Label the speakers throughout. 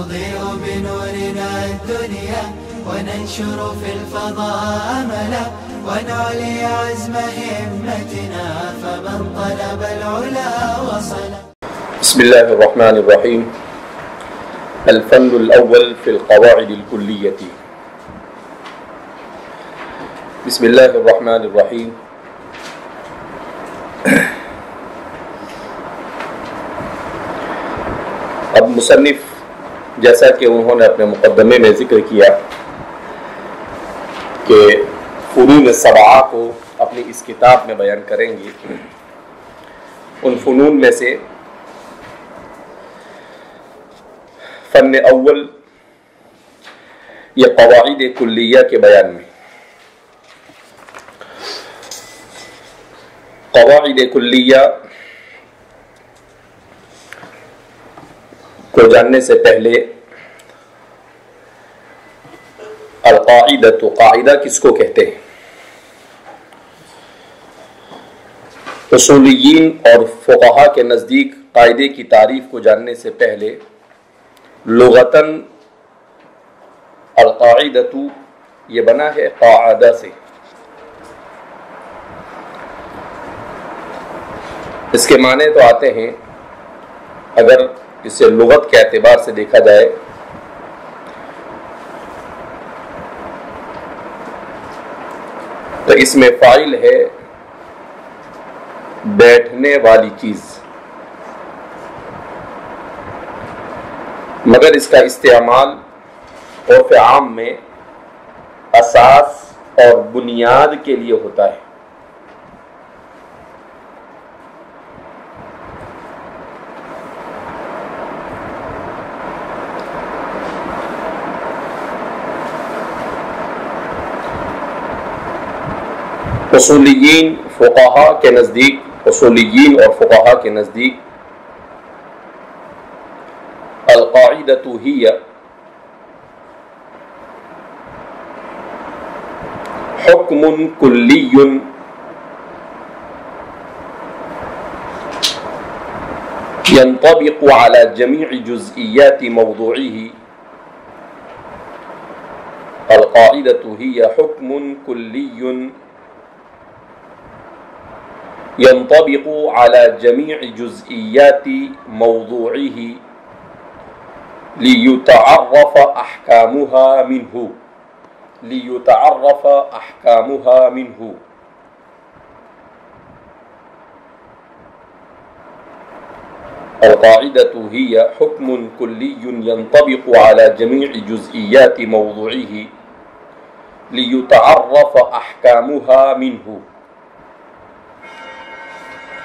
Speaker 1: نضيء بنورنا الدنيا وننشر في الفضاء أملا ونعلي عزم همتنا فمن طلب العلا وصل.
Speaker 2: بسم الله الرحمن الرحيم. الفن الأول في القواعد الكلية. بسم الله الرحمن الرحيم. اب مصنف جیسا کہ انہوں نے اپنے مقدمے میں ذکر کیا کہ فنون سبعہ کو اپنی اس کتاب میں بیان کریں گے، ان فنون میں سے فن اول یہ قواعد کلیہ کے بیان میں. قواعد کلیہ کو جاننے سے پہلے القاعدۃ، قاعدہ کس کو کہتے ہیں؟ اصولیین اور فقہا کے نزدیک قاعدے کی تعریف کو جاننے سے پہلے لغتاً القاعدۃ یہ بنا ہے قاعدہ سے. اس کے معنی تو آتے ہیں، اگر اسے لغت کے اعتبار سے دیکھا جائے تو اس میں فاعل ہے بیٹھنے والی چیز، مگر اس کا استعمال عرف عام میں اساس اور بنیاد کے لیے ہوتا ہے. اصولیین فقہا کے نزدیک، اصولیین اور فقہا کے نزدیک القاعدۃ ہی حکم کلی ينطبق على جميع جزئیات موضوعه. القاعدۃ ہی حکم کلی ينطبق على جميع جزئيات موضوعه ليتعرف أحكامها منه. القاعدة هي حكم كلي ينطبق على جميع جزئيات موضوعه ليتعرف أحكامها منه.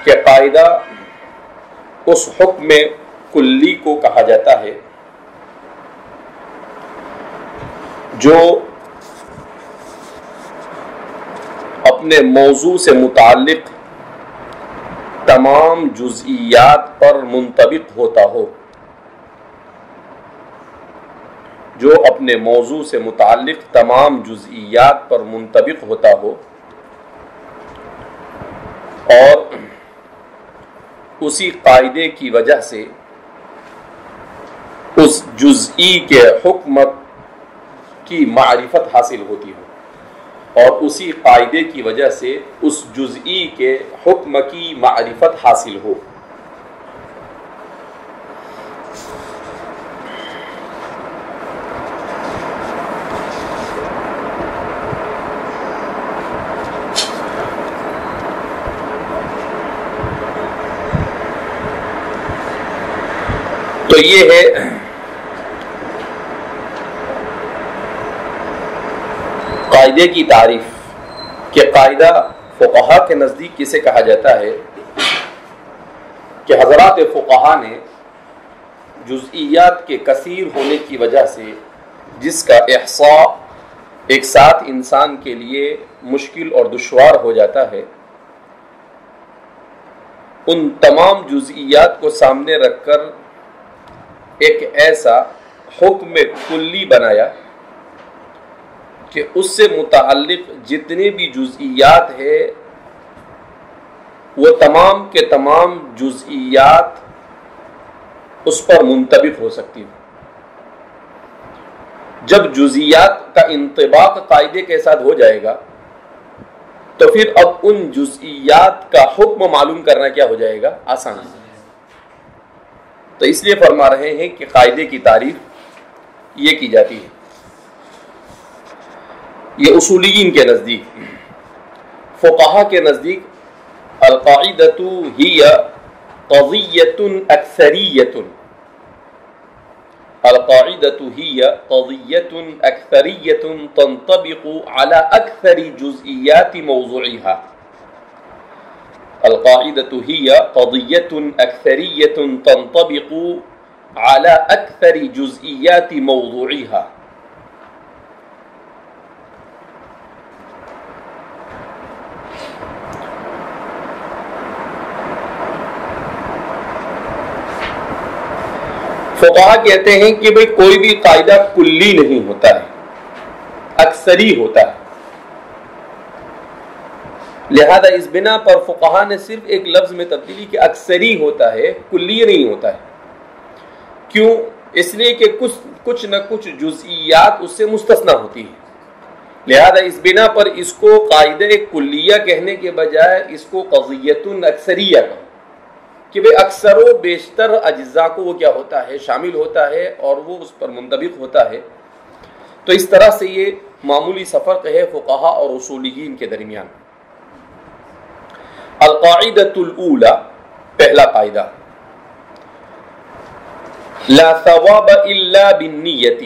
Speaker 2: کہ قاعدہ اس حکم کلی کو کہا جاتا ہے جو اپنے موضوع سے متعلق تمام جزئیات پر منطبق ہوتا ہو، جو اپنے موضوع سے متعلق تمام جزئیات پر منطبق ہوتا ہو اور اسی قاعدے کی وجہ سے اس جزئی کے حکم کی معرفت حاصل ہوتی ہو، اور اسی قاعدے کی وجہ سے اس جزئی کے حکم کی معرفت حاصل ہو. تو یہ ہے قاعدے کی تعریف کہ قاعدہ فقہا کے نزدیک کسے کہا جاتا ہے کہ حضرات فقہا نے جزئیات کے کثیر ہونے کی وجہ سے جس کا احصاء ایک ساتھ انسان کے لیے مشکل اور دشوار ہو جاتا ہے، ان تمام جزئیات کو سامنے رکھ کر ایک ایسا حکم کلی بنایا کہ اس سے متعلق جتنے بھی جزئیات ہیں وہ تمام کے تمام جزئیات اس پر منطبق ہو سکتی ہیں. جب جزئیات کا انطباق قاعدے کے ساتھ ہو جائے گا تو پھر اب ان جزئیات کا حکم معلوم کرنا کیا ہو جائے گا؟ آسان. تو اس لیے فرما رہے ہیں کہ قاعدے کی تعریف یہ کی جاتی ہے. یہ اصولیین کے نزدیک، فقہا کے نزدیک القاعدۃ ہی قضیۃ اکثریۃ، القاعدۃ ہی قضیۃ اکثریۃ تنطبق على اکثر جزئیات موضوعها. القاعدۃ ہی قضیۃ اکثریۃ تنطبق على اکثر جزئیات موضوعها. فقہا کہتے ہیں کہ بھئی کوئی بھی قاعدہ کلی نہیں ہوتا ہے، اکثری ہوتا ہے. لہذا اس بنا پر فقہا نے صرف ایک لفظ میں تبدیلی کہ اکثری ہوتا ہے، کلی نہیں ہوتا ہے. کیوں؟ اس لیے کہ کچھ نہ کچھ جزئیات اس سے مستثنا ہوتی ہیں. لہذا اس بنا پر اس کو قاعدہ کلیہ کہنے کے بجائے اس کو قضیۃ اکثریہ کہو کہ بھئی اکثر و بیشتر اجزاء کو وہ کیا ہوتا ہے؟ شامل ہوتا ہے اور وہ اس پر منطبق ہوتا ہے. تو اس طرح سے یہ معمولی سا فرق ہے فقہا اور اصولیین کے درمیان. القاعدۃ الاولی، پہلا قاعدہ، لا ثواب الا بالنیۃ.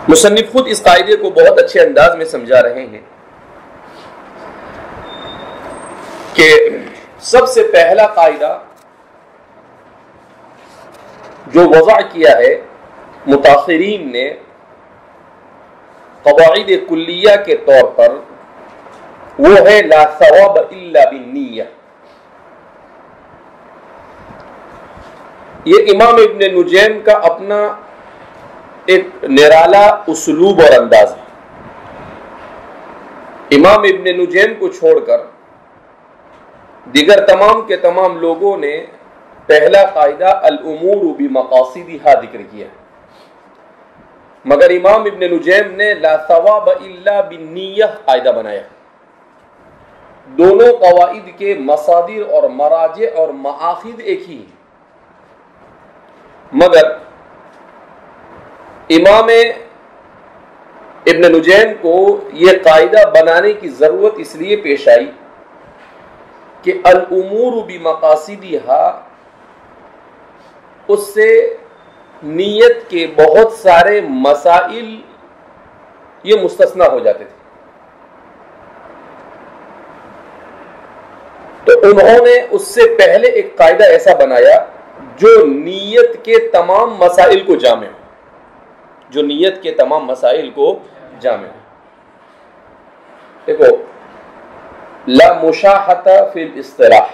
Speaker 2: مصنف خود اس قاعدے کو بہت اچھے انداز میں سمجھا رہے ہیں کہ سب سے پہلا قاعدہ جو وضع کیا ہے متاخرین نے قواعد کلیہ کے طور پر، وہ ہے لا ثواب الا بالنیہ. یہ امام ابن نجیم کا اپنا ایک نرالا اسلوب اور انداز ہے. امام ابن نجیم کو چھوڑ کر دیگر تمام کے تمام لوگوں نے پہلا قاعدہ الامور بمقاصدها ذکر کیا، مگر امام ابن نجیم نے لا ثواب الا بالنیہ قاعدہ بنایا. دونوں قواعد کے مصادر اور مراجع اور مآخذ ایک ہی ہیں، مگر امام ابن نجیم کو یہ قاعدہ بنانے کی ضرورت اس لیے پیش آئی کہ الامور بمقاصدها، اس سے نیت کے بہت سارے مسائل یہ مستثنا ہو جاتے تھے. تو انہوں نے اس سے پہلے ایک قاعدہ ایسا بنایا جو نیت کے تمام مسائل کو جامع ہو، جو نیت کے تمام مسائل کو جامع ہو. دیکھو، لا مشاحۃ فی الاصطلاح،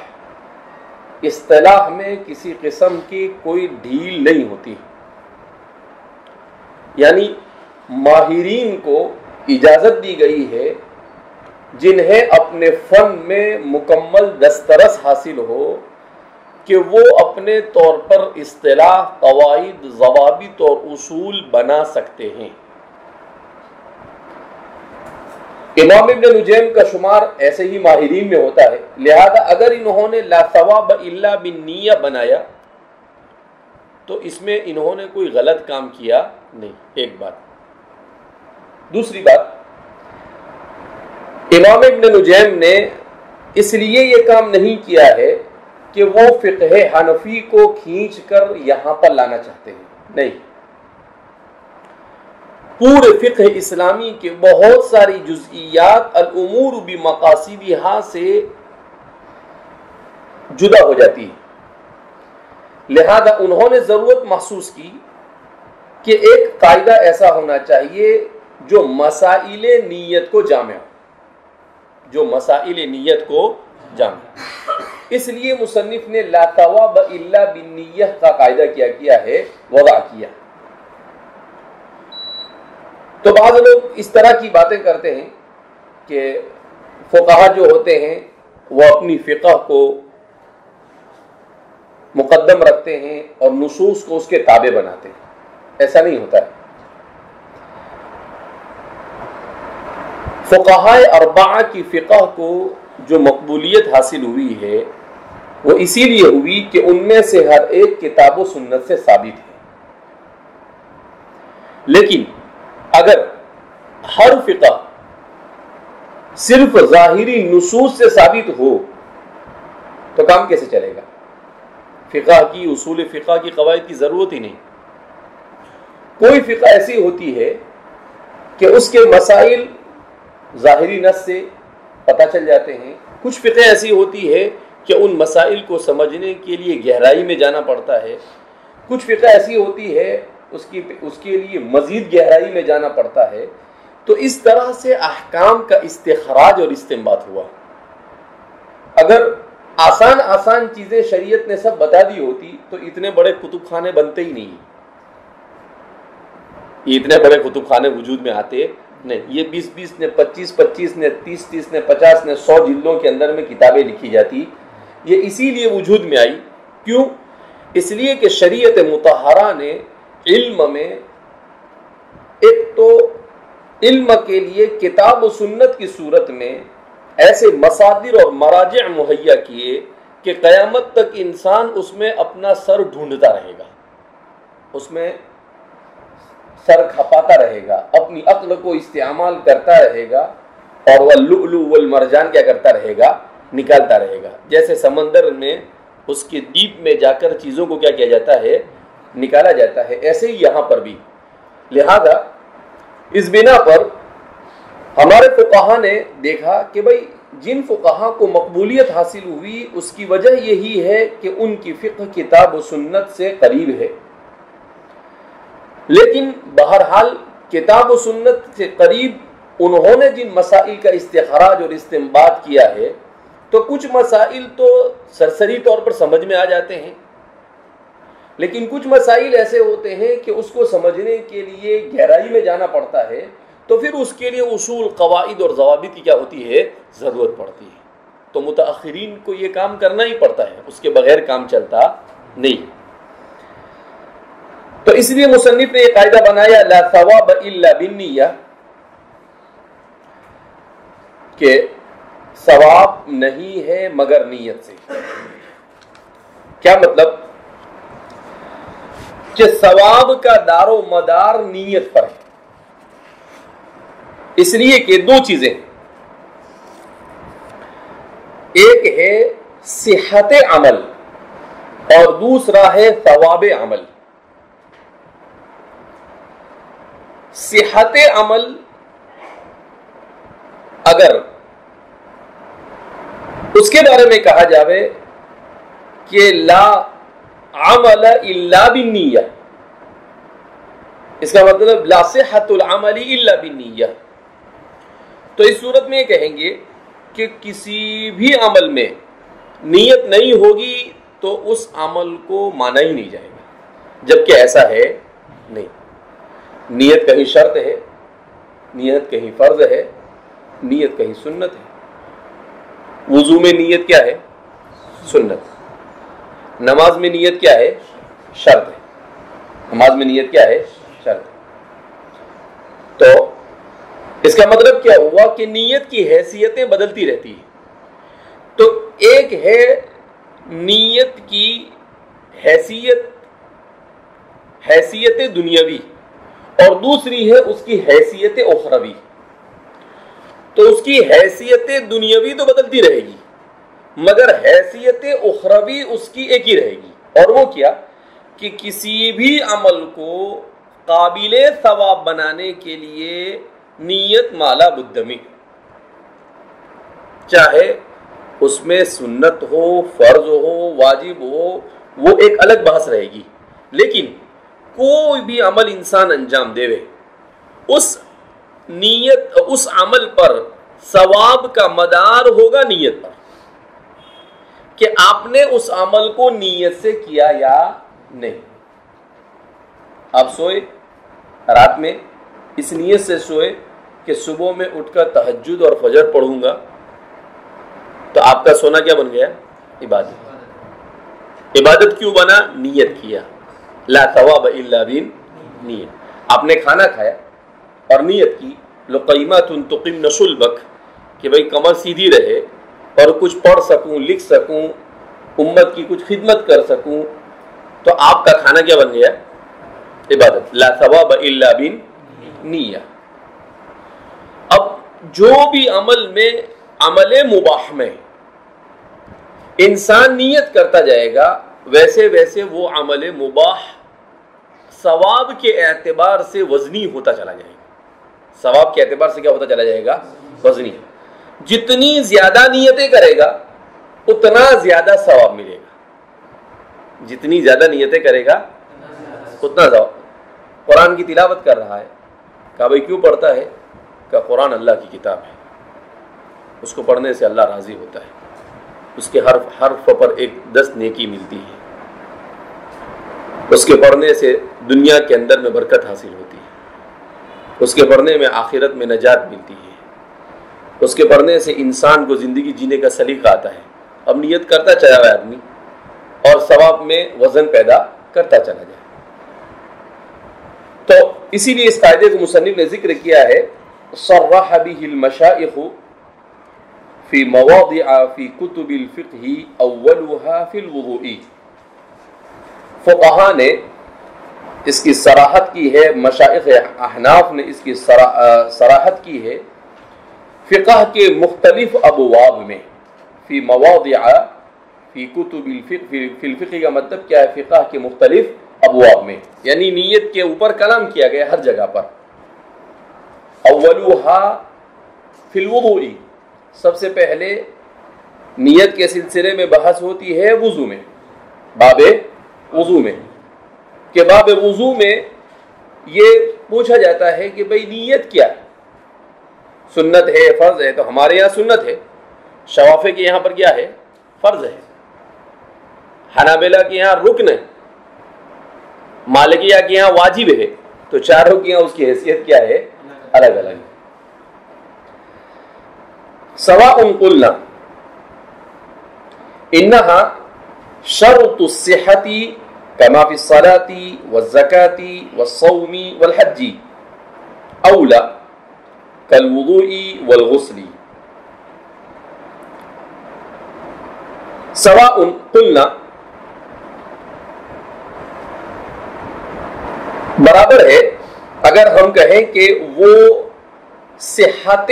Speaker 2: اصطلاح میں کسی قسم کی کوئی ڈھیل نہیں ہوتی. یعنی ماہرین کو اجازت دی گئی ہے جنہیں اپنے فن میں مکمل دسترس حاصل ہو کہ وہ اپنے طور پر اصطلاح، قواعد، ضوابط اور اصول بنا سکتے ہیں. امام ابن نجیم کا شمار ایسے ہی ماہرین میں ہوتا ہے. لہذا اگر انہوں نے لا ثواب الا بالنیہ بنایا تو اس میں انہوں نے کوئی غلط کام کیا نہیں. ایک بات. دوسری بات، امام ابن نجیم نے اس لیے یہ کام نہیں کیا ہے کہ وہ فقہ حنفی کو کھینچ کر یہاں پر لانا چاہتے ہیں. نہیں، پورے فقہ اسلامی کے بہت ساری جزئیات الامور بمقاصدها سے جدا ہو جاتی ہے. لہذا انہوں نے ضرورت محسوس کی کہ ایک قاعدہ ایسا ہونا چاہیے جو مسائل نیت کو جامع ہو، جو مسائل نیت کو جامع. اس لیے مصنف نے لا ثواب الا بالنیہ کا قاعدہ کیا کیا ہے، وضع کیا. تو بعض لوگ اس طرح کی باتیں کرتے ہیں کہ فقہا جو ہوتے ہیں وہ اپنی فقہ کو مقدم رکھتے ہیں اور نصوص کو اس کے تابع بناتے ہیں. ایسا نہیں ہوتا ہے. فقہائے اربعہ کی فقہ کو جو مقبولیت حاصل ہوئی ہے وہ اسی لیے ہوئی کہ ان میں سے ہر ایک کتاب و سنت سے ثابت ہے. لیکن اگر ہر فقہ صرف ظاہری نصوص سے ثابت ہو تو کام کیسے چلے گا؟ فقہ کی اصول فقہ کی قواعد کی ضرورت ہی نہیں. کوئی فقہ ایسی ہوتی ہے کہ اس کے مسائل ظاہری نص سے پتہ چل جاتے ہیں. کچھ فقہ ایسی ہوتی ہے کہ ان مسائل کو سمجھنے کے لیے گہرائی میں جانا پڑتا ہے. کچھ فقہ ایسی ہوتی ہے اس کے لیے مزید گہرائی میں جانا پڑتا ہے. تو اس طرح سے احکام کا استخراج اور استنباط ہوا. اگر آسان چیزیں شریعت نے سب بتا دی ہوتی تو اتنے بڑے کتب خانے بنتے ہی نہیں. یہ اتنے بڑے کتب خانے وجود میں آتے نہیں. یہ 20 نے 25 نے 30 نے 50 نے 100 جلدوں کے اندر میں کتابیں لکھی جاتی. یہ اسی لیے وجود میں آئی. کیوں؟ اس لیے کہ شریعت مطہرہ نے علم میں ایک تو علم کے لیے کتاب و سنت کی صورت میں ایسے مصادر اور مراجع مہیا کیے کہ قیامت تک انسان اس میں اپنا سر ڈھونڈتا رہے گا, اس میں سر کھپاتا رہے گا, اپنی عقل کو استعمال کرتا رہے گا اور وہ لؤلؤ والمرجان کیا کرتا رہے گا, نکالتا رہے گا. جیسے سمندر میں اس کے ڈیپ میں جا کر چیزوں کو کیا کیا جاتا ہے, نکالا جاتا ہے, ایسے ہی یہاں پر بھی. لہذا اس بنا پر ہمارے فقہا نے دیکھا کہ بھئی جن فقہا کو مقبولیت حاصل ہوئی اس کی وجہ یہی ہے کہ ان کی فقہ کتاب و سنت سے قریب ہے. لیکن بہرحال کتاب و سنت سے قریب انہوں نے جن مسائل کا استخراج اور استنباط کیا ہے تو کچھ مسائل تو سرسری طور پر سمجھ میں آ جاتے ہیں, لیکن کچھ مسائل ایسے ہوتے ہیں کہ اس کو سمجھنے کے لیے گہرائی میں جانا پڑتا ہے. تو پھر اس کے لیے اصول, قواعد اور ضوابط کی کیا ہوتی ہے, ضرورت پڑتی ہے. تو متأخرین کو یہ کام کرنا ہی پڑتا ہے, اس کے بغیر کام چلتا نہیں. تو اس لیے مصنف نے یہ قاعدہ بنایا لا ثواب الا بالنیہ, کہ ثواب نہیں ہے مگر نیت سے. کیا مطلب؟ کہ ثواب کا دار و مدار نیت پر ہے. اس لیے کہ دو چیزیں, ایک ہے صحت عمل اور دوسرا ہے ثواب عمل. صحت عمل اگر اس کے بارے میں کہا جاوے کہ لا عمل الا بالنیہ, اس کا مطلب لا صحت العمل الا بالنیہ, تو اس صورت میں یہ کہیں گے کہ کسی بھی عمل میں نیت نہیں ہوگی تو اس عمل کو مانا ہی نہیں جائے گا, جبکہ ایسا ہے نہیں. نیت کہیں شرط ہے, نیت کہیں فرض ہے, نیت کہیں سنت ہے. وضو میں نیت کیا ہے؟ سنت. نماز میں نیت کیا ہے؟ شرط ہے. نماز میں نیت کیا ہے؟ شرط ہے. تو اس کا مطلب کیا ہوا کہ نیت کی حیثیتیں بدلتی رہتی ہیں. تو ایک ہے نیت کی حیثیت دنیاوی اور دوسری ہے اس کی حیثیت اخروی. تو اس کی حیثیت دنیاوی تو بدلتی رہے گی مگر حیثیت اخروی اس کی ایک ہی رہے گی. اور وہ کیا کہ کسی بھی عمل کو قابل ثواب بنانے کے لیے نیت مالا بدمی, چاہے اس میں سنت ہو, فرض ہو, واجب ہو, وہ ایک الگ بحث رہے گی. لیکن کوئی بھی عمل انسان انجام دے اس نیت, اس عمل پر ثواب کا مدار ہوگا نیت پر, کہ آپ نے اس عمل کو نیت سے کیا یا نہیں. آپ سوئے رات میں اس نیت سے سوئے کہ صبح میں اٹھ کر تہجد اور فجر پڑھوں گا, تو آپ کا سونا کیا بن گیا؟ عبادت. عبادت کیوں بنا؟ نیت کیا. لا ثواب الا بالنیت. آپ نے کھانا کھایا اور نیت کی لقیمات تقمن صلبک کہ بھائی کمر سیدھی رہے اور کچھ پڑھ سکوں، لکھ سکوں، امت کی کچھ خدمت کر سکوں، تو آپ کا کھانا کیا بن گیا؟ عبادت. لا ثواب الا بالنیہ. اب جو بھی عمل میں، عمل مباح میں انسان نیت کرتا جائے گا، ویسے ویسے وہ عمل مباح ثواب کے اعتبار سے وزنی ہوتا چلا جائے گا. ثواب کے اعتبار سے کیا ہوتا چلا جائے گا؟ وزنی. جتنی زیادہ نیتیں کرے گا اتنا زیادہ ثواب ملے گا. جتنی زیادہ نیتیں کرے گا اتنا ثواب. قرآن کی تلاوت کر رہا ہے، کہا بھائی کیوں پڑھتا ہے؟ کہ قرآن اللہ کی کتاب ہے، اس کو پڑھنے سے اللہ راضی ہوتا ہے، اس کے حرف پر 10 نیکی ملتی ہے، اس کے پڑھنے سے دنیا کے اندر میں برکت حاصل ہوتی ہے، اس کے پڑھنے میں آخرت میں نجات ملتی ہے، اس کے پڑھنے سے انسان کو زندگی جینے کا سلیقہ آتا ہے. اب نیت کرتا چلا جائے آدمی اور ثواب میں وزن پیدا کرتا چلا جائے. تو اسی لیے اس قاعدے کو مصنف نے ذکر کیا ہے، صرح به المشائخ فی مواضع فی کتب الفقہ اولها فی الوضوء. فقہاء نے اس کی صراحت کی ہے، مشائخ احناف نے اس کی صراحت کی ہے فقہ کے مختلف ابواب میں. فی مواضع فی کتب الفقہ، فی الفقہ کا مطلب کیا ہے؟ فقہ کے مختلف ابواب میں، یعنی نیت کے اوپر کلام کیا گیا ہر جگہ پر. اولها فی الوضوء، سب سے پہلے نیت کے سلسلے میں بحث ہوتی ہے وضو میں، باب وضو میں، کہ باب وضو میں یہ پوچھا جاتا ہے کہ بھئی نیت کیا ہے؟ سنت ہے، فرض ہے؟ تو ہمارے یہاں سنت ہے، شوافی کے یہاں پر کیا ہے؟ فرض ہے. حنابلہ کے یہاں رکن ہے، مالکیہ کے یہاں واجب ہے. تو چاروں کے یہاں اس کی حیثیت کیا ہے؟ الگ الگ. سواء قلنا انہا شرط الصحۃ کما فی الصلاۃ والزکاۃ والصوم والحج اولا کالوضوء والغسل. سواء قلنا برابر ہے اگر ہم کہیں کہ وہ صحت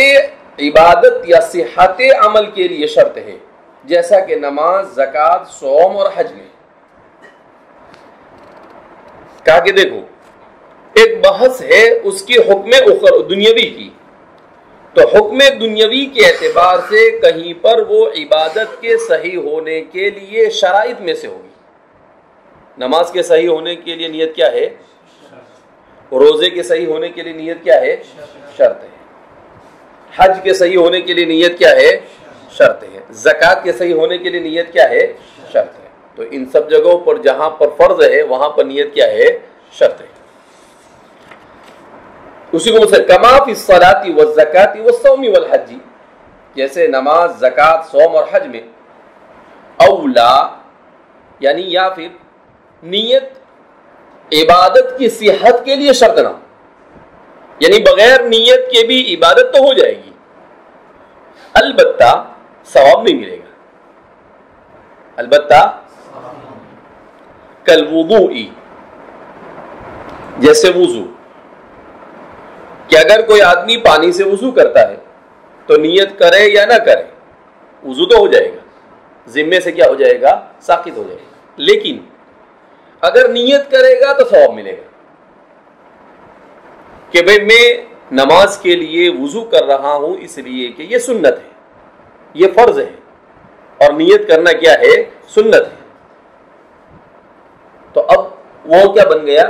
Speaker 2: عبادت یا صحت عمل کے لیے شرط ہے، جیسا کہ نماز، زکوٰۃ، صوم اور حج میں. کہا کہ دیکھو ایک بحث ہے اس کی حکم دنیاوی کی، تو حکم دنیاوی کے اعتبار سے کہیں پر وہ عبادت کے صحیح ہونے کے لیے شرائط میں سے ہوگی. نماز کے صحیح ہونے کے لیے نیت کیا ہے؟ روزے کے صحیح ہونے کے لیے نیت کیا ہے؟ شرط ہے. حج کے صحیح ہونے کے لیے نیت کیا ہے؟ شرط ہے. زکوٰۃ کے صحیح ہونے کے لیے نیت کیا ہے؟ شرط ہے. تو ان سب جگہوں پر جہاں پر فرض ہے وہاں پر نیت کیا ہے؟ شرط ہے. اسی کو کما فی الصلاۃ والزکاۃ والصوم والحج، جیسے نماز، زکوٰۃ، صوم اور حج میں. اولا یعنی یا پھر نیت عبادت کی صحت کے لیے شرط نہ، یعنی بغیر نیت کے بھی عبادت تو ہو جائے گی، البتہ ثواب نہیں ملے گا. البتہ کالوضوء، جیسے وضو، کہ اگر کوئی آدمی پانی سے وضو کرتا ہے تو نیت کرے یا نہ کرے وضو تو ہو جائے گا، ذمے سے کیا ہو جائے گا؟ ساقط ہو جائے گا. لیکن اگر نیت کرے گا تو ثواب ملے گا کہ بھئی میں نماز کے لیے وضو کر رہا ہوں اس لیے کہ یہ سنت ہے، یہ فرض ہے، اور نیت کرنا کیا ہے؟ سنت ہے. تو اب وہ کیا بن گیا؟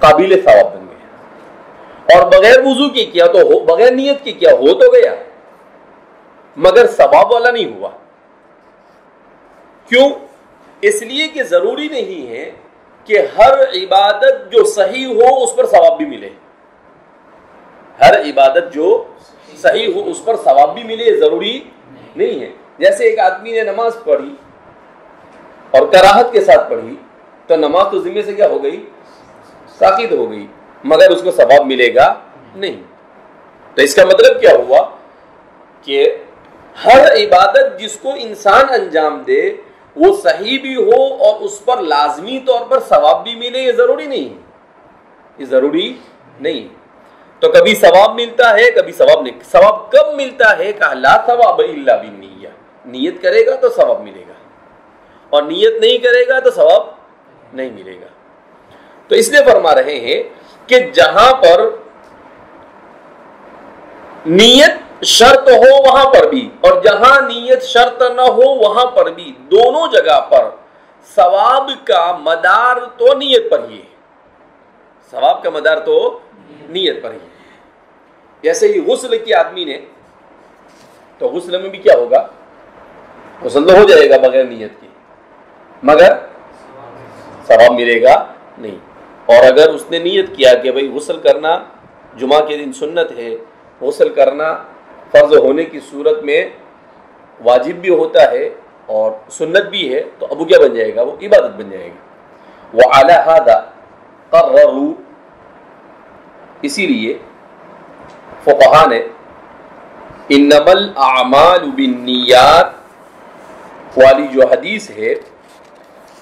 Speaker 2: قابل ثواب بن گیا. اور بغیر وضو کی کیا تو ہو، بغیر نیت کی کیا ہو تو گیا، مگر ثواب والا نہیں ہوا. کیوں؟ اس لیے کہ ضروری نہیں ہے کہ ہر عبادت جو صحیح ہو اس پر ثواب بھی ملے. ہر عبادت جو صحیح ہو اس پر ثواب بھی ملے ضروری نہیں ہے. جیسے ایک آدمی نے نماز پڑھی اور کراہت کے ساتھ پڑھی تو نماز تو ذمے سے کیا ہو گئی؟ ساقط ہو گئی، مگر اس کو ثواب ملے گا نہیں۔ تو اس کا مطلب کیا ہوا کہ ہر عبادت جس کو انسان انجام دے وہ صحیح بھی ہو اور اس پر لازمی طور پر ثواب بھی ملے، یہ ضروری نہیں، یہ ضروری نہیں۔ تو کبھی ثواب ملتا ہے، کبھی ثواب نہیں۔ ثواب کب ملتا ہے؟ کہ لا ثواب الا بالنیہ، نیت کرے گا تو ثواب ملے گا، اور نیت نہیں کرے گا تو ثواب نہیں ملے گا۔ تو اس لیے فرما رہے ہیں کہ جہاں پر نیت شرط ہو وہاں پر بھی، اور جہاں نیت شرط نہ ہو وہاں پر بھی، دونوں جگہ پر ثواب کا مدار تو نیت پر ہی ہے، ثواب کا مدار تو نیت پر ہی ہے۔ جیسے ہی غسل کی آدمی نے، تو غسل میں بھی کیا ہوگا؟ غسل تو ہو جائے گا بغیر نیت کے، مگر ثواب ملے گا نہیں۔ اور اگر اس نے نیت کیا کہ بھئی غسل کرنا جمعہ کے دن سنت ہے، غسل کرنا فرض ہونے کی صورت میں واجب بھی ہوتا ہے اور سنت بھی ہے، تو اب وہ کیا بن جائے گا؟ وہ عبادت بن جائے گا۔ وعلی ھذا قرروا، اسی لیے فقہا نے انما الاعمال بالنیات والی جو حدیث ہے،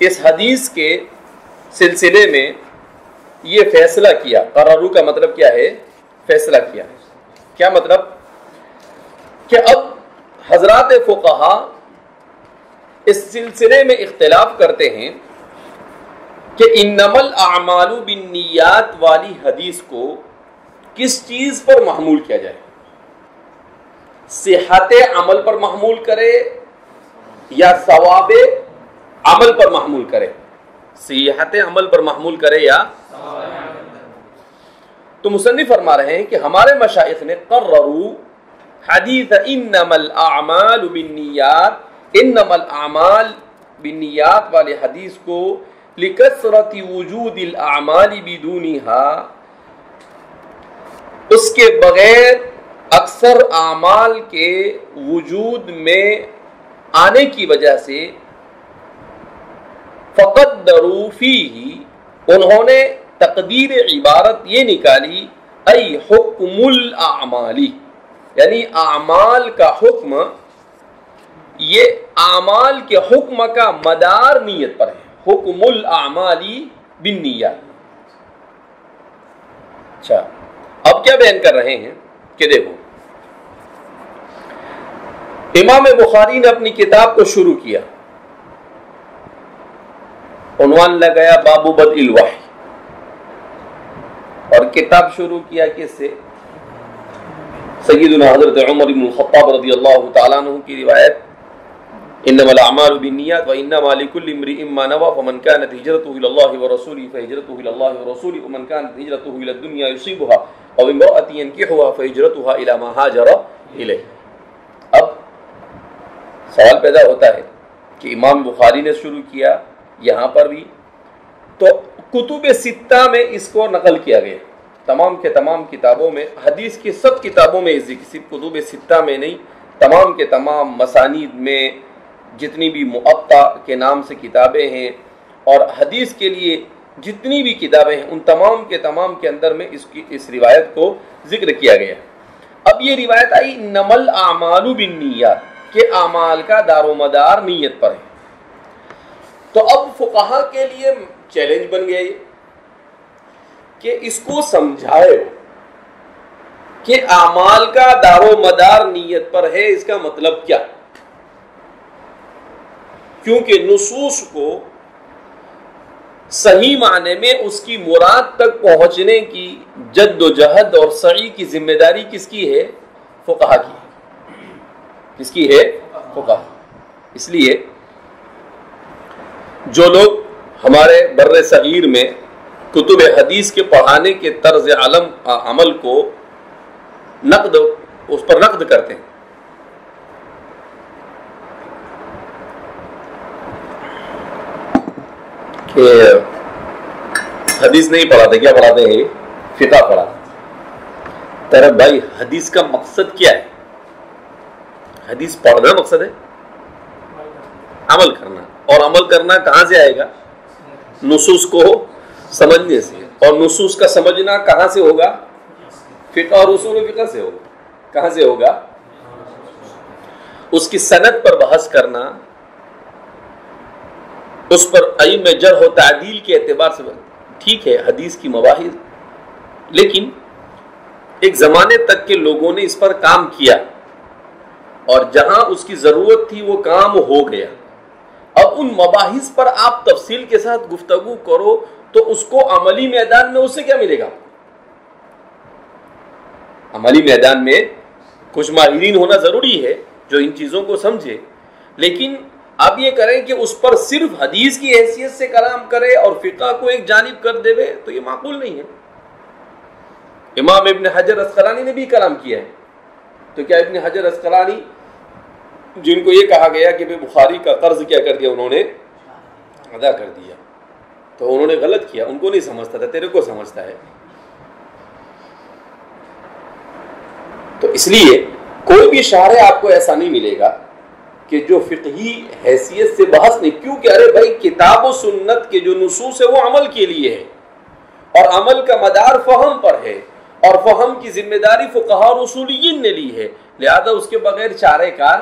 Speaker 2: اس حدیث کے سلسلے میں یہ فیصلہ کیا۔ قرروا کا مطلب کیا ہے؟ فیصلہ کیا۔ کیا مطلب؟ کہ اب حضرات فقہا اس سلسلے میں اختلاف کرتے ہیں کہ انما الاعمال بالنیات والی حدیث کو کس چیز پر محمول کیا جائے؟ صحت عمل پر محمول کرے یا ثواب عمل پر محمول کرے؟ صحت عمل پر محمول کرے یا؟ تو مصنف فرما رہے ہیں کہ ہمارے مشائخ نے قرروا حدیث انما الاعمال بالنیات، انما الاعمال بالنیات والے حدیث کو لکثرت وجود الاعمال بدونها، اس کے بغیر اکثر اعمال کے وجود میں آنے کی وجہ سے، فقدروا فیہ، انہوں نے تقدیر عبارت یہ نکالی، ای حکم الاعمالی، یعنی اعمال کا حکم، یہ اعمال کے حکم کا مدار نیت پر ہے، حکم الاعمالی بالنیات۔ اچھا، اب کیا بیان کر رہے ہیں کہ دیکھو، امام بخاری نے اپنی کتاب کو شروع کیا، عنوان لگایا باب بدء الوحی، اور کتاب شروع کیا کس سے؟ سیدنا حضرت عمر بن الخطاب رضی اللہ تعالیٰ عنہ کی روایت، انما الاعمال بالنیات وانما لكل امرئ ما نوى فمن كانت هجرته الى الله ورسوله فهجرته الى الله ورسوله ومن كانت هجرته الى الدنيا يصيبها او امرأة ينكحها فهجرتها الى ما هاجر اليه۔ اب سوال پیدا ہوتا ہے کہ امام بخاری نے شروع کیا یہاں پر بھی، تو کتب ستہ میں اس کو نقل کیا گیا، تمام کے تمام کتابوں میں، حدیث کی سب کتابوں میں، صرف کتب ستہ میں نہیں، تمام کے تمام مسانید میں، جتنی بھی مؤطا کے نام سے کتابیں ہیں اور حدیث کے لیے جتنی بھی کتابیں ہیں، ان تمام کے تمام کے اندر میں اس روایت کو ذکر کیا گیا۔ اب یہ روایت آئی انما الاعمال بالنیات، کہ اعمال کا دار و مدار نیت پر ہے۔ تو اب فقہا کے لیے چیلنج بن گیا یہ کہ اس کو سمجھائے کہ اعمال کا دار و مدار نیت پر ہے، اس کا مطلب کیا؟ کیونکہ نصوص کو صحیح معنی میں اس کی مراد تک پہنچنے کی جد و جہد اور سعی کی ذمہ داری کس کی ہے؟ فقہا کی۔ کس کی ہے؟ فقہا۔ اس لیے جو لوگ ہمارے بر صغیر میں کتب حدیث کے پڑھانے کے طرز عمل کو اس پر نقد کرتے ہیں، کہ حدیث نہیں پڑھاتے، کیا پڑھاتے ہیں؟ فقہ پڑھاتے۔ تیرا بھائی حدیث کا مقصد کیا ہے؟ حدیث پڑھنا مقصد ہے؟ عمل کرنا۔ اور عمل کرنا کہاں سے آئے گا؟ نصوص کو سمجھنے سے. اور نصوص کا سمجھنا کہاں سے ہوگا؟ فقہ اور اصول فقہ سے ہوگا. کہاں سے ہوگا؟ اس کی سند پر بحث کرنا، اس پر ائمہ جرح و تعدیل کے اعتبار سے ٹھیک ہے حدیث کی مباحث، لیکن ایک زمانے تک کے لوگوں نے اس پر کام کیا اور جہاں اس کی ضرورت تھی وہ کام ہو گیا. اب ان مباحث پر آپ تفصیل کے ساتھ گفتگو کرو تو اس کو عملی میدان میں اس سے کیا ملے گا؟ عملی میدان میں کچھ ماہرین ہونا ضروری ہے جو ان چیزوں کو سمجھے، لیکن آپ یہ کریں کہ اس پر صرف حدیث کی حیثیت سے کلام کرے اور فقہ کو ایک جانب کر دے تو یہ معقول نہیں ہے. امام ابن حجر اسقلانی نے بھی کلام کیا ہے، تو کیا ابن حجر اسقلانی جن کو یہ کہا گیا کہ بخاری کا قرض کیا کر دیا، انہوں نے ادا کر دیا، تو انہوں نے غلط کیا، ان کو نہیں سمجھتا تھا، تیرے کو سمجھتا ہے. تو اس لیے کوئی بھی شارح آپ کو ایسا نہیں ملے گا کہ جو فقہی حیثیت سے بحث نہیں، کیونکہ ارے بھائی کتاب و سنت کے جو نصوص ہے وہ عمل کے لیے ہے اور عمل کا مدار فہم پر ہے اور فہم کی ذمہ داری فقہاء اور اصولیین نے لی ہے، لہذا اس کے بغیر چارہ کار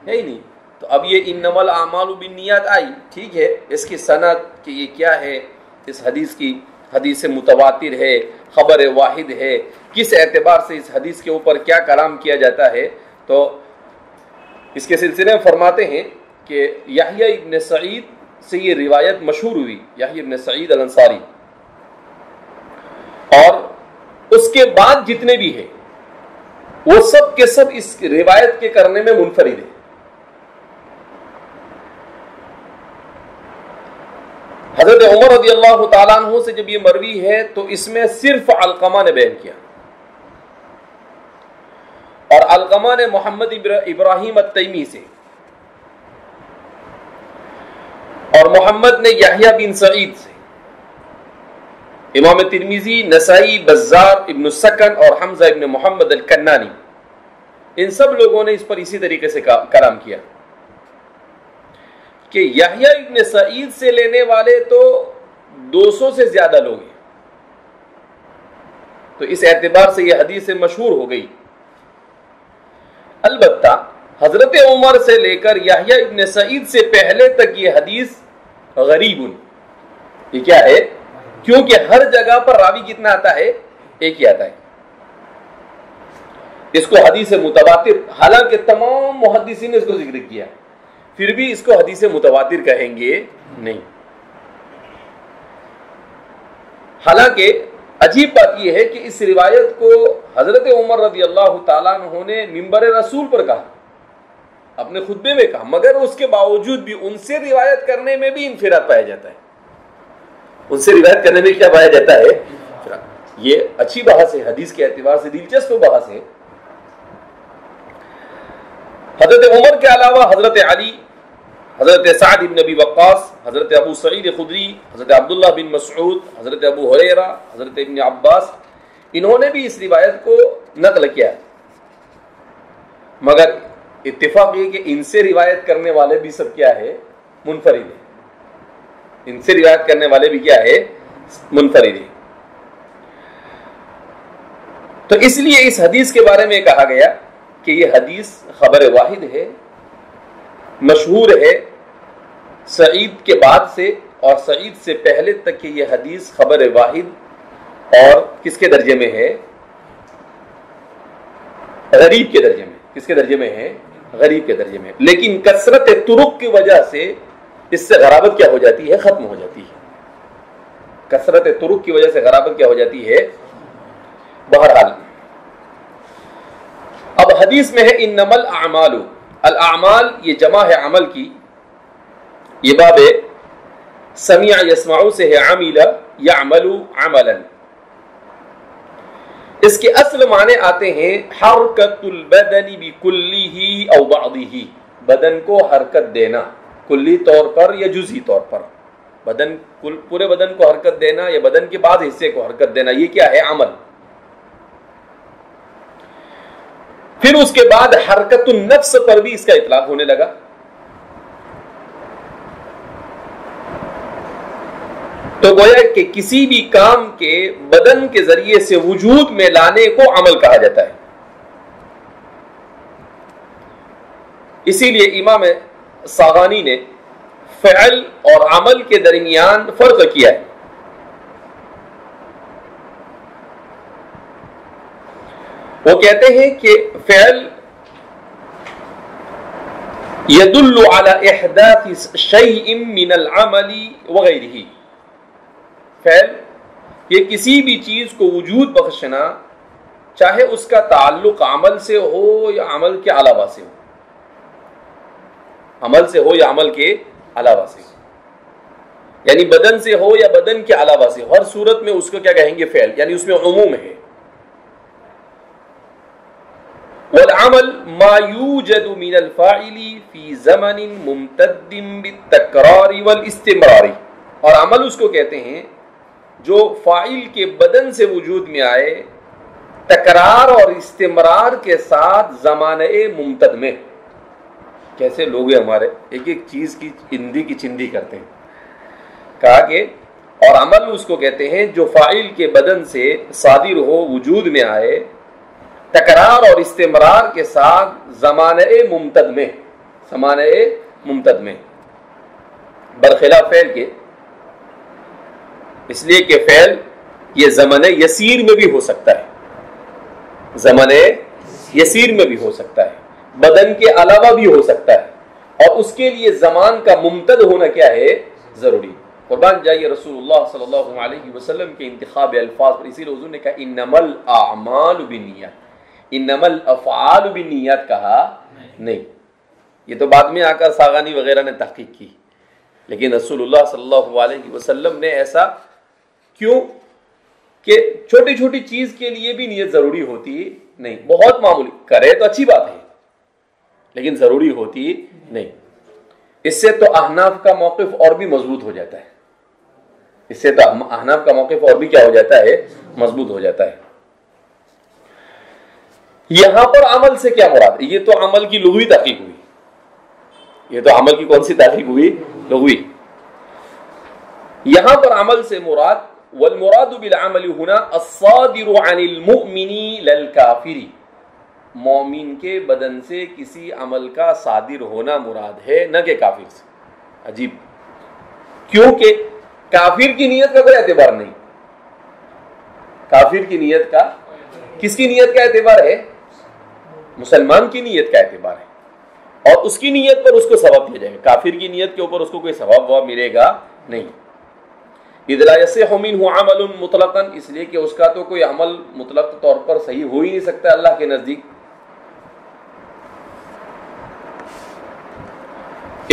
Speaker 2: ہے ہی نہیں. تو اب یہ انما الاعمال بالنیات آئی، ٹھیک ہے، اس کی سند کہ یہ کیا ہے، اس حدیث کی حدیث متواتر ہے، خبر واحد ہے، کس اعتبار سے اس حدیث کے اوپر کیا کلام کیا جاتا ہے. تو اس کے سلسلے میں فرماتے ہیں کہ یحییٰ ابن سعید سے یہ روایت مشہور ہوئی، یحییٰ ابن سعید الانصاری، اور اس کے بعد جتنے بھی ہیں وہ سب کے سب اس روایت کے کرنے میں منفرد ہیں. حضرت عمر رضی اللہ تعالیٰ عنہ سے جب یہ مروی ہے تو اس میں صرف علقمہ نے بیان کیا، اور علقمہ نے محمد ابراہیم التیمی سے، اور محمد نے یحییٰ بن سعید سے. امام ترمذی، نسائی، بزار، ابن السکن اور حمزہ ابن محمد الکنانی، ان سب لوگوں نے اس پر اسی طریقے سے کلام کیا کہ یحییٰ ابن سعید سے لینے والے تو 200 سے زیادہ لوگ ہیں. تو اس اعتبار سے یہ حدیث مشہور ہو گئی. البتہ حضرت عمر سے لے کر یحییٰ ابن سعید سے پہلے تک یہ حدیث غریب، یہ کیا ہے؟ کیونکہ ہر جگہ پر راوی کتنا آتا ہے؟ ایک ہی آتا ہے. اس کو حدیث متواتر، حالانکہ تمام محدثین نے اس کو ذکر کیا، پھر بھی اس کو حدیث متواتر کہیں گے نہیں. حالانکہ عجیب بات یہ ہے کہ اس روایت کو حضرت عمر رضی اللہ تعالیٰ عنہ نے منبر رسول پر کہا، اپنے خطبے میں کہا، مگر اس کے باوجود بھی ان سے روایت کرنے میں بھی انفراد پایا جاتا ہے. ان سے روایت کرنے میں کیا پایا جاتا ہے؟ یہ اچھی بحث ہے، حدیث کے اعتبار سے دلچسپ بحث ہے. حضرت عمر کے علاوہ حضرت علی، حضرت سعد بن ابی وقاص، حضرت ابو سعید خدری، حضرت عبداللہ بن مسعود، حضرت ابو ہریرہ، حضرت ابن عباس، انہوں نے بھی اس روایت کو نقل کیا، مگر اتفاق یہ کہ ان سے روایت کرنے والے بھی سب کیا ہے؟ منفرد ہیں. ان سے روایت کرنے والے بھی کیا ہے؟ منفرد ہیں. تو اس لیے اس حدیث کے بارے میں کہا گیا کہ یہ حدیث خبر واحد ہے، مشہور ہے سعید کے بعد سے، اور سعید سے پہلے تک کہ یہ حدیث خبر واحد اور کس کے درجے میں ہے؟ غریب کے درجے میں. کس کے درجے میں ہے؟ غریب کے درجے میں. لیکن کثرت طرق کی وجہ سے اس سے غرابت کیا ہو جاتی ہے؟ ختم ہو جاتی ہے. کثرت طرق کی وجہ سے غرابت کیا ہو جاتی ہے؟ بہرحال اب حدیث میں ہے انما الاعمال، الاعمال یہ جمع ہے عمل کی. یہ باب سمع یسمع سے ہے عمل یعمل عملا. اس کے اصل معنی آتے ہیں حرکت البدن بکلہ او بعضہ، بدن کو حرکت دینا کلی طور پر یا جزئی طور پر. بدن پورے بدن کو حرکت دینا یا بدن کے بعض حصے کو حرکت دینا، یہ کیا ہے؟ عمل. پھر اس کے بعد حرکت النفس پر بھی اس کا اطلاق ہونے لگا. تو گویا کہ کسی بھی کام کے بدن کے ذریعے سے وجود میں لانے کو عمل کہا جاتا ہے. اسی لیے امام صاغانی نے فعل اور عمل کے درمیان فرق کیا ہے. وہ کہتے ہیں کہ فعل يدل على احداث شيء من العمل وغيره. فعل یہ کسی بھی چیز کو وجود بخشنا، چاہے اس کا تعلق عمل سے ہو یا عمل کے علاوہ سے ہو، عمل سے ہو یا عمل کے علاوہ سے ہو، یعنی بدن سے ہو یا بدن کے علاوہ سے ہو، ہر صورت میں اس کو کیا کہیں گے؟ فعل، یعنی اس میں عموم ہے. والعمل ما يوجد من الفاعل في زمن ممتد بالتکرار والاستمرار. اور عمل اس کو کہتے ہیں جو فاعل کے بدن سے وجود میں آئے تکرار اور استمرار کے ساتھ زمانہ ممتد میں. کیسے لوگ ہیں ہمارے، ایک ایک چیز کی چندی کی چندی کرتے ہیں. کہا کہ اور عمل اس کو کہتے ہیں جو فاعل کے بدن سے صادر ہو، وجود میں آئے تکرار اور استمرار کے ساتھ زمانہ ممتد میں، زمانہ ممتد میں، برخلاف فعل کے. اس لیے کہ فعل یہ زمن یسیر میں بھی ہو سکتا ہے، زمن یسیر میں بھی ہو سکتا ہے، بدن کے علاوہ بھی ہو سکتا ہے، اور اس کے لیے زمان کا ممتد ہونا کیا ہے؟ ضروری. قربان جائیے رسول اللہ صلی اللہ علیہ وسلم کے انتخاب الفاظ پر. اسی لیے حضور نے کہا انما الاعمال بالنیات، انما الافعال بالنیات کہا نہیں. یہ تو بعد میں آ کر صاغانی وغیرہ نے تحقیق کی، لیکن رسول اللہ صلی اللہ علیہ وسلم نے ایسا کیوں کہ چھوٹی چھوٹی چیز کے لیے بھی نیت ضروری ہوتی نہیں. بہت معمولی کرے تو اچھی بات ہے، لیکن ضروری ہوتی نہیں. اس سے تو احناف کا موقف اور بھی مضبوط ہو جاتا ہے، اس سے تو احناف کا موقف اور بھی کیا ہو جاتا ہے؟ مضبوط ہو جاتا ہے. یہاں پر عمل سے کیا مراد؟ یہ تو عمل کی لغوی تحقیق ہوئی، یہ تو عمل کی کون سی تحقیق ہوئی؟ لغوی. یہاں پر عمل سے مراد والمراد بالعمل هنا الصادر عن المؤمن للكافر، مومن کے بدن سے کسی عمل کا صادر ہونا مراد ہے، نہ کہ کافر سے. عجیب، کیونکہ کافر کی نیت کا کوئی اعتبار نہیں. کافر کی نیت کا، کس کی نیت کا اعتبار ہے؟ مسلمان کی نیت کا اعتبار ہے، اور اس کی نیت پر اس کو ثواب دیا جائے گا. کافر کی نیت کے اوپر اس کو کوئی ثواب ملے گا نہیں. اذ لا يصح منه عمل مطلقا، اس لیے کہ اس کا تو کوئی عمل مطلق طور پر صحیح ہو ہی نہیں سکتا اللہ کے نزدیک.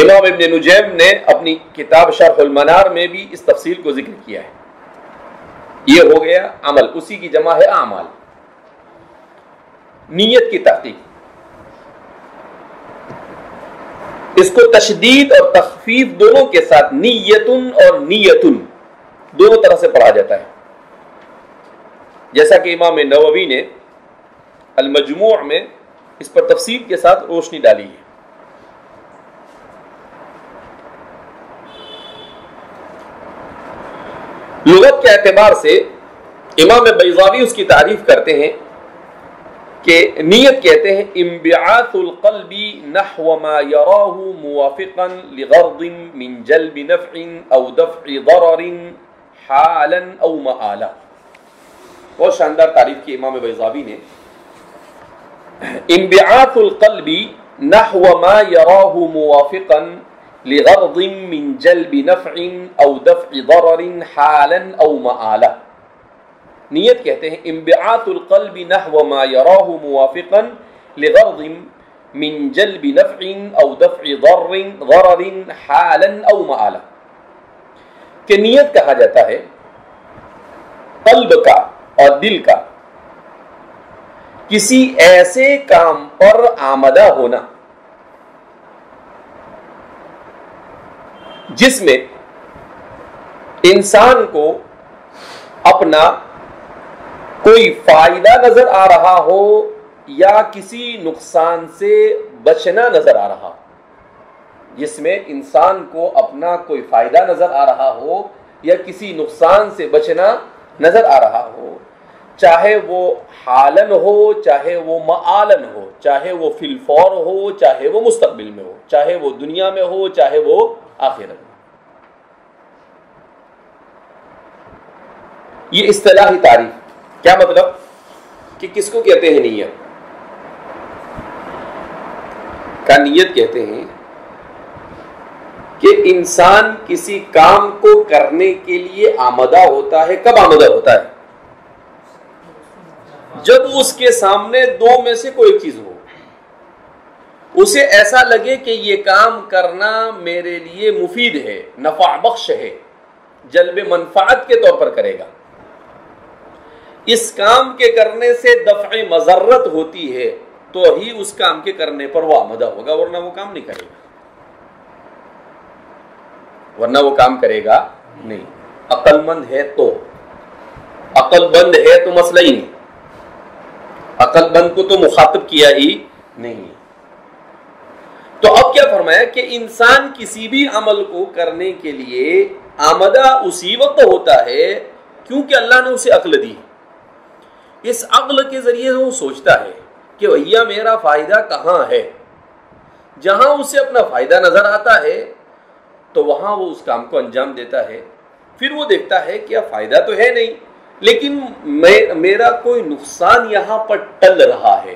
Speaker 2: امام ابن نجیم نے اپنی کتاب شرح المنار میں بھی اس تفصیل کو ذکر کیا ہے. یہ ہو گیا عمل، اسی کی جمع ہے اعمال. نیت کی تحقیق، اس کو تشدید اور تخفیف دونوں کے ساتھ نیتن اور نیتن دونوں طرح سے پڑھا جاتا ہے، جیسا کہ امام نووی نے المجموع میں اس پر تفصیل کے ساتھ روشنی ڈالی ہے. لغت کے اعتبار سے امام بیضاوی اس کی تعریف کرتے ہیں کہ نیت کہتے ہیں انبعاث القلب نحو ما يراه موافقا لغرض من جلب نفع او دفع ضرر حالا او مآلا. بہت شاندار تعریف کی امام بیضاوی نے. انبعاث القلب نحو ما يراه موافقا لغرض من جلب نفع او دفع ضرر حالا او مآلا. نیت کہتے ہیں انبعاث القلب نحو ما يراه موافقا لغرض من جلب نفع او دفع ضرر حالا او مآلا. کہ نیت کہا جاتا ہے قلب کا اور دل کا کسی ایسے کام پر آمدہ ہونا جس میں انسان کو اپنا کوئی فائدہ نظر آ رہا ہو یا کسی نقصان سے بچنا نظر آ رہا ہو. جس میں انسان کو اپنا کوئی فائدہ نظر آ رہا ہو یا کسی نقصان سے بچنا نظر آ رہا ہو، چاہے وہ حالن ہو، چاہے وہ معالن ہو، چاہے وہ فی الفور ہو، چاہے وہ مستقبل میں ہو، چاہے وہ دنیا میں ہو، چاہے وہ آخرت میں۔ یہ اصطلاحی تعریف کیا مطلب کہ کس کو کہتے ہیں نیت؟ کا نیت کہتے ہیں کہ انسان کسی کام کو کرنے کے لیے آمدہ ہوتا ہے۔ کب آمدہ ہوتا ہے؟ جب اس کے سامنے دو میں سے کوئی چیز ہو، اسے ایسا لگے کہ یہ کام کرنا میرے لیے مفید ہے، نفع بخش ہے، جلب منفعت کے طور پر کرے گا، اس کام کے کرنے سے دفع مضرت ہوتی ہے تو ہی اس کام کے کرنے پر وہ آمدہ ہوگا، ورنہ وہ کام نہیں کرے گا، ورنہ وہ کام کرے گا نہیں۔ عقل مند ہے تو، عقل بند ہے تو مسئلہ ہی نہیں، عقل بند کو تو مخاطب کیا ہی نہیں۔ تو اب کیا فرمایا کہ انسان کسی بھی عمل کو کرنے کے لیے آمدہ اسی وقت ہوتا ہے کیونکہ اللہ نے اسے عقل دی۔ اس عقل کے ذریعے وہ سوچتا ہے کہ بھیا میرا فائدہ کہاں ہے، جہاں اسے اپنا فائدہ نظر آتا ہے تو وہاں وہ اس کام کو انجام دیتا ہے۔ پھر وہ دیکھتا ہے کہ فائدہ تو ہے نہیں لیکن میرا کوئی نقصان یہاں پر ٹل رہا ہے،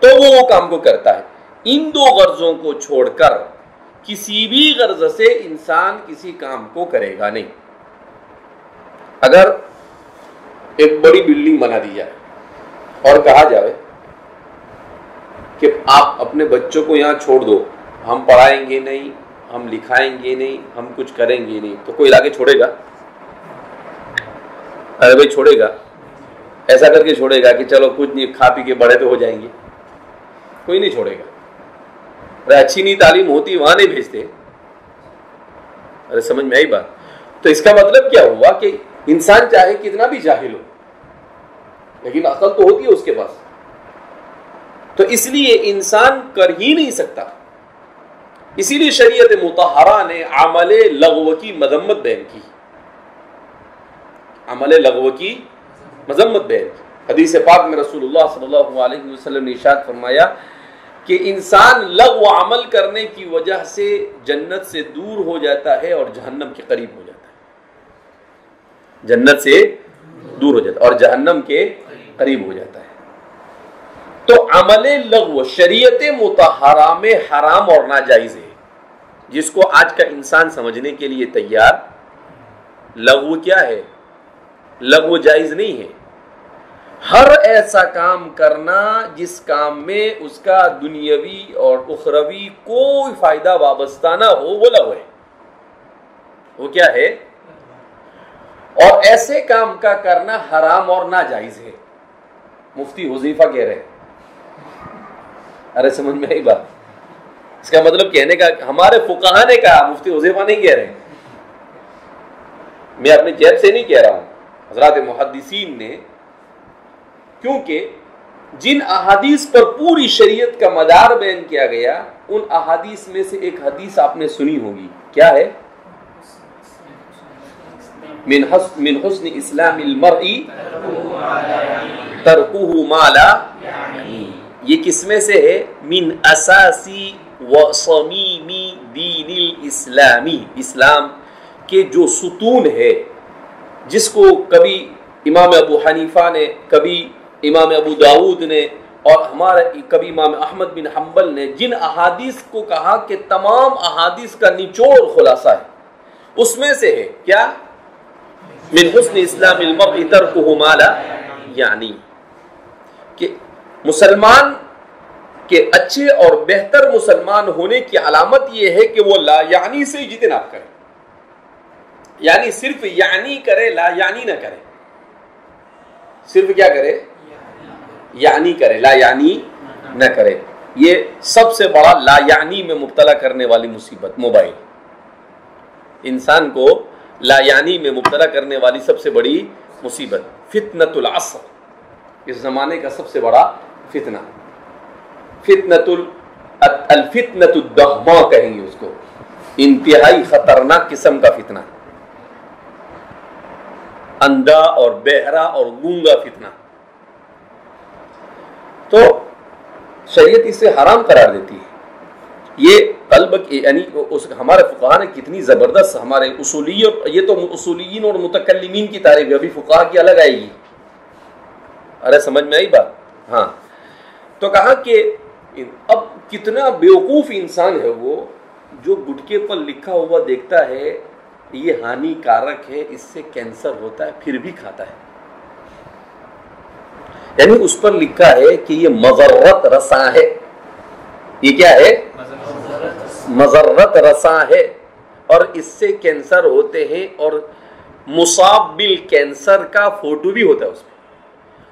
Speaker 2: تو وہ کام کو کرتا ہے۔ ان دو غرضوں کو چھوڑ کر کسی بھی غرض سے انسان کسی کام کو کرے گا نہیں۔ اگر ایک بڑی بلڈنگ بنا دی جائے اور کہا جائے کہ آپ اپنے بچوں کو یہاں چھوڑ دو، ہم پڑھائیں گے نہیں، ہم لکھائیں گے نہیں، ہم کچھ کریں گے نہیں، تو کوئی لاگے چھوڑے گا؟ ارے بھائی چھوڑے گا، ایسا کر کے چھوڑے گا کہ چلو کچھ نہیں، کھا پی کے بڑے تو ہو جائیں گے؟ کوئی نہیں چھوڑے گا۔ ارے اچھی نہیں تعلیم ہوتی وہاں نہیں بھیجتے۔ ارے سمجھ میں آئی بات؟ تو اس کا مطلب کیا ہوا کہ انسان چاہے کتنا بھی جاہل ہو لیکن عقل تو ہوتی ہے اس کے پاس، تو اس لیے انسان کر ہی نہیں سکتا۔ اسی لیے شریعت مطہرہ نے عمل لغو کی مذمت بیان کی، عمل لغو کی مذمت بیان کی۔ حدیث پاک میں رسول اللہ صلی اللہ علیہ وسلم نے ارشاد فرمایا کہ انسان لغو عمل کرنے کی وجہ سے جنت سے دور ہو جاتا ہے اور جہنم کے قریب ہو جاتا ہے، جنت سے دور ہو جاتا ہے اور جہنم کے قریب ہو جاتا ہے۔ تو عمل لغو شریعت مطہرہ میں حرام اور ناجائز ہے، جس کو آج کا انسان سمجھنے کے لیے تیار۔ لغو کیا ہے؟ لغو جائز نہیں ہے، ہر ایسا کام کرنا جس کام میں اس کا دنیاوی اور اخروی کوئی فائدہ وابستہ نہ ہو، وہ لغو ہے۔ وہ کیا ہے؟ اور ایسے کام کا کرنا حرام اور ناجائز ہے۔ مفتی حذیفہ کہہ رہے ہیں، ارے سمجھ میں آئی بات؟ اس کا مطلب کہنے کا ہمارے فقہا نے کہا، مفتی حذیفہ نہیں کہہ رہے، میں اپنی جیب سے نہیں کہہ رہا ہوں، حضرات محدثین نے، کیونکہ جن احادیث پر پوری شریعت کا مدار بیان کیا گیا ان احادیث میں سے ایک حدیث آپ نے سنی ہوگی، کیا ہے؟ من حسن اسلام المرء ترکہ ما لا یعنی، یہ کس میں سے ہے؟ من اساسی و صمیمی دین الاسلامی، اسلام کے جو ستون ہے، جس کو کبھی امام ابو حنیفہ نے، کبھی امام ابو داؤد نے، اور ہمارے کبھی امام احمد بن حنبل نے جن احادیث کو کہا کہ تمام احادیث کا نچوڑ خلاصہ ہے، اس میں سے ہے کیا؟ من حسن اسلام المرء ترکہ ما لا یعنی، کہ مسلمان کے اچھے اور بہتر مسلمان ہونے کی علامت یہ ہے کہ وہ لا یعنی سے اجتناب کرے، یعنی صرف یعنی کرے، لا یعنی نہ کرے، صرف کیا کرے؟ یعنی کرے، لا یعنی نہ کرے۔ یہ سب سے بڑا لا یعنی میں مبتلا کرنے والی مصیبت موبائل، انسان کو لا یعنی میں مبتلا کرنے والی سب سے بڑی مصیبت، فتنۃ العصر، اس زمانے کا سب سے بڑا فتنہ، الفتنۃ الدغما کہیں گے اس کو، انتہائی خطرناک قسم کا فتنہ۔ اندھا اور بہرا اور گونگا فتنہ. تو شریعت اسے حرام قرار دیتی ہے. یہ قلب یعنی ہمارے فقہاء نے کتنی زبردست ہمارے اصولی، اور یہ تو اصولیین اور متکلمین کی تعریف ہے، ابھی فقہاء کی الگ آئے گی. ارے سمجھ میں آئی بات؟ ہاں. تو کہا کہ اب کتنا بیوقوف انسان ہے وہ جو گٹکے پر لکھا ہوا دیکھتا ہے یہ ہانی کارک ہے، اس سے کینسر ہوتا ہے، پھر بھی کھاتا ہے. یعنی اس پر لکھا ہے کہ یہ مضرت رساں ہے. یہ کیا ہے؟ مضرت رساں ہے، اور اس سے کینسر ہوتے ہیں، اور مصاب بالکینسر کا فوٹو بھی ہوتا ہے اس میں،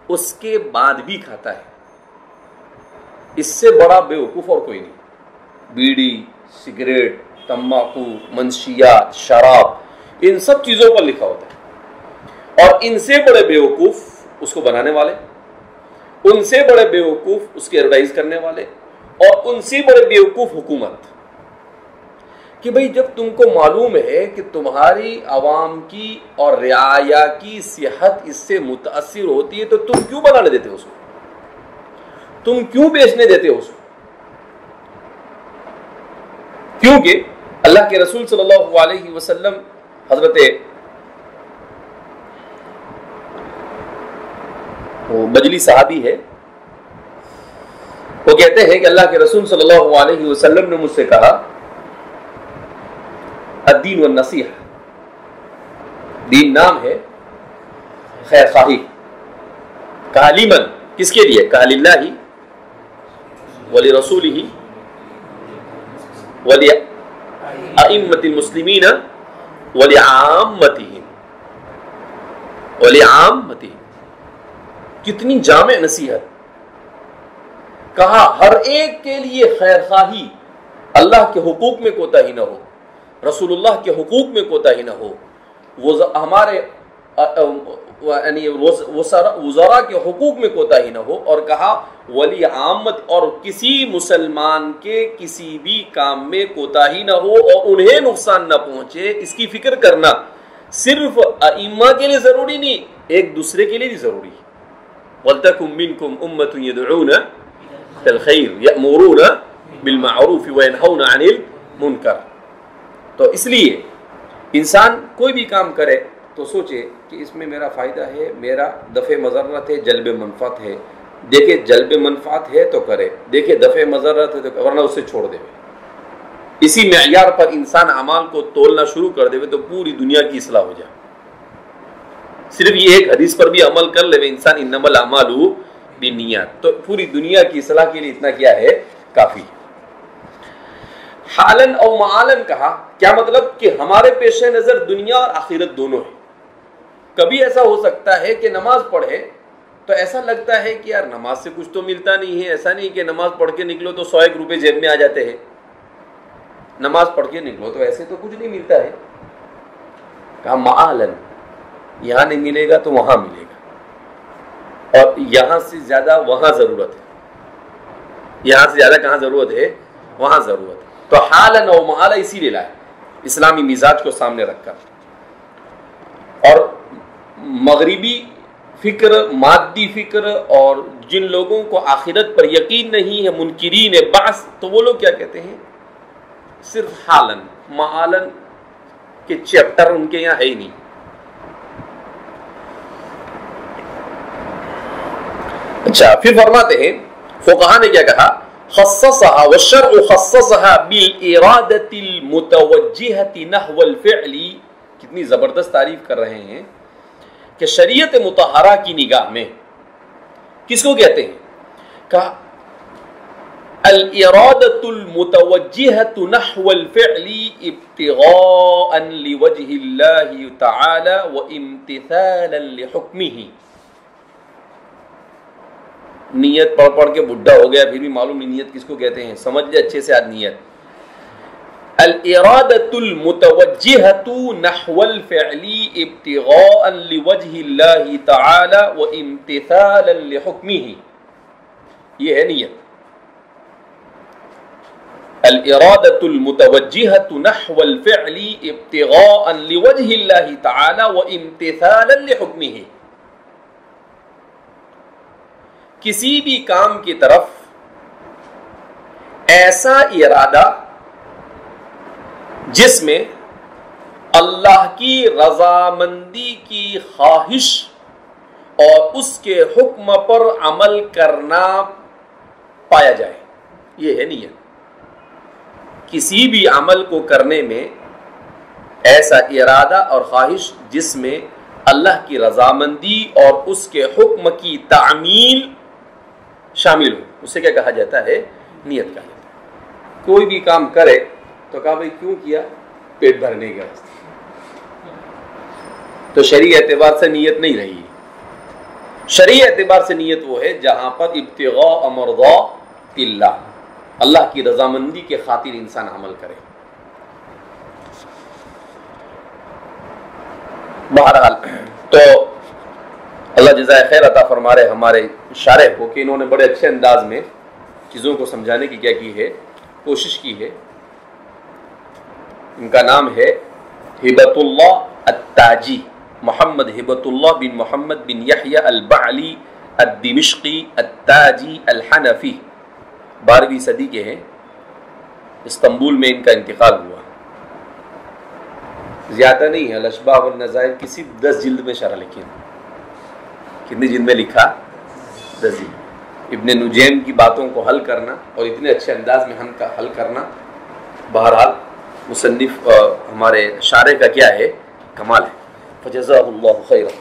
Speaker 2: اس کے بعد بھی کھاتا ہے. اس سے بڑا بیوقوف اور کوئی نہیں. بیڑی، سگریٹ، تمباکو، منشیات، شراب، ان سب چیزوں پر لکھا ہوتا ہے. اور ان سے بڑے بیوقوف اس کو بنانے والے، ان سے بڑے بیوقوف اس کی ایڈورٹائز کرنے والے، اور ان سے بڑے بیوقوف حکومت. کہ بھئی جب تم کو معلوم ہے کہ تمہاری عوام کی اور رعایا کی صحت اس سے متاثر ہوتی ہے تو تم کیوں بنانے دیتے ہو اس کو؟ تم کیوں بیچنے دیتے ہو اس کو؟ کیونکہ اللہ کے رسول صلی اللہ علیہ وسلم حضرت وہ بجلی صحابی ہے، وہ کہتے ہیں کہ اللہ کے رسول صلی اللہ علیہ وسلم نے مجھ سے کہا الدین والنصیحہ، دین نام ہے خیر خواہی. کہا لیمن، کس کے لیے؟ کہا للہ ولرسولہ ولأئمة المسلمین ولعامتہم. کتنی جامع نصیحت. کہا ہر ایک کے لیے خیر خواہی، اللہ کے حقوق میں کوتاہی نہ ہو، رسول اللہ کے حقوق میں کوتاہی نہ ہو، ہمارے یعنی وزراء کے حقوق میں کوتاہی نہ ہو. اور کہا ولی عامت، اور کسی مسلمان کے کسی بھی کام میں کوتاہی نہ ہو اور انہیں نقصان نہ پہنچے، اس کی فکر کرنا صرف ائمہ کے لیے ضروری نہیں، ایک دوسرے کے لیے بھی ضروری ہے. وَلْتَكُمْ مِنْكُمْ أُمَّةٌ يَدْعُونَ إِلَى الْخَيْرِ يَأْمُرُونَ بِالْمَعْرُوفِ وَيَنْهَوْنَ عَنِ الْمُنْكَرِ. تو اس لیے انسان کوئی بھی کام کرے تو سوچے کہ اس میں میرا فائدہ ہے، میرا دفع مضرت ہے، جلب منفعت ہے. دیکھے جلب منفعت ہے تو کرے، دیکھے دفع مضرت ہے تو ورنہ اسے چھوڑ دے. اسی معیار پر انسان اعمال کو تولنا شروع کر دے تو پوری دنیا کی اصلاح ہو جائے. صرف یہ ایک حدیث پر بھی عمل کر لے انسان، انما الاعمال بالنیات، تو پوری دنیا کی اصلاح کے لیے اتنا کیا ہے کافی. حالن اور معالن کہا، کیا مطلب کہ ہمارے پیش نظر دنیا اور آخرت دونوں ہے. کبھی ایسا ہو سکتا ہے کہ نماز پڑھے تو ایسا لگتا ہے کہ یار نماز سے کچھ تو ملتا نہیں ہے. ایسا نہیں کہ نماز پڑھ کے نکلو تو 101 روپے جیب میں آ جاتے ہیں. نماز پڑھ کے نکلو تو ایسے تو کچھ نہیں ملتا ہے. کہا معالن، یہاں نہیں ملے گا تو وہاں ملے گا، اور یہاں سے زیادہ وہاں ضرورت ہے. یہاں سے زیادہ کہاں ضرورت ہے؟ وہاں ضرورت ہے. تو حالن و معالا اسی لیے لائے اسلامی مزاج کو سامنے رکھ کر. اور مغربی فکر، مادی فکر، اور جن لوگوں کو آخرت پر یقین نہیں ہے، منکرین بعث، تو وہ لوگ کیا کہتے ہیں؟ صرف حالن، معالن کے چیپٹر ان کے یہاں ہے ہی نہیں. اچھا پھر فرماتے ہیں فقہاء نے کیا کہا؟ خصصها والشرع خصصها بالإرادة المتوجهة نحو الفعل. کتنی زبردست تعریف کر رہے ہیں کہ شریعت مطہرہ کی نگاہ میں کس کو کہتے ہیں؟ کہا الإرادة المتوجهة نحو الفعل ابتغاء لوجه الله تعالى وامتثالا لحكمه. نیت پڑھ پڑھ کے بڈھا ہو گیا پھر بھی معلوم نہیں نیت کس کو کہتے ہیں. سمجھ لے اچھے سے آج نیت. الارادة المتوجهة نحو الفعل ابتغاء لوجه الله تعالى وامتثالا لحكمه، یہ ہے نیت. الارادۃ المتوجہۃ نحو الفعل ابتغاء لوجہ اللہ تعالی وامتثالا لحکمہ، کسی بھی کام کی طرف ایسا ارادہ جس میں اللہ کی رضامندی کی خواہش اور اس کے حکم پر عمل کرنا پایا جائے، یہ ہے نیت۔ کسی بھی عمل کو کرنے میں ایسا ارادہ اور خواہش جس میں اللہ کی رضامندی اور اس کے حکم کی تعمیل شامل ہو، اسے کیا کہا جاتا ہے؟ نیت کہا جاتا ہے۔ کوئی بھی کام کرے تو کہا بھائی کیوں کیا؟ پیٹ بھرنے کا، تو شرعی اعتبار سے نیت نہیں رہی۔ شرعی اعتبار سے نیت وہ ہے جہاں پر ابتغاء مرضات اللہ، اللہ کی رضامندی کے خاطر انسان عمل کرے۔ بہرحال تو اللہ جزائے خیر عطا فرما رہے ہمارے شارح کو کہ انہوں نے بڑے اچھے انداز میں چیزوں کو سمجھانے کی کیا کی ہے، کوشش کی ہے۔ ان کا نام ہے ہبۃ اللہ التاجی، محمد ہبۃ اللہ بن محمد بن یحییٰ البعلی الدمشقی التاجی الحنفی، 12ویں صدی کے ہیں، استنبول میں ان کا انتقال ہوا۔ زیادہ نہیں ہے، الاشباح والنظائر کی صرف 10 جلد میں شرح لکھی ہے۔ کتنی جلد میں لکھا؟ 10 جلد۔ ابن نجیم کی باتوں کو حل کرنا اور اتنے اچھے انداز میں حل کرنا، بہرحال مصنف ہمارے شارح کا کیا ہے؟ کمال ہے۔ فجزاہ اللہ خیرا۔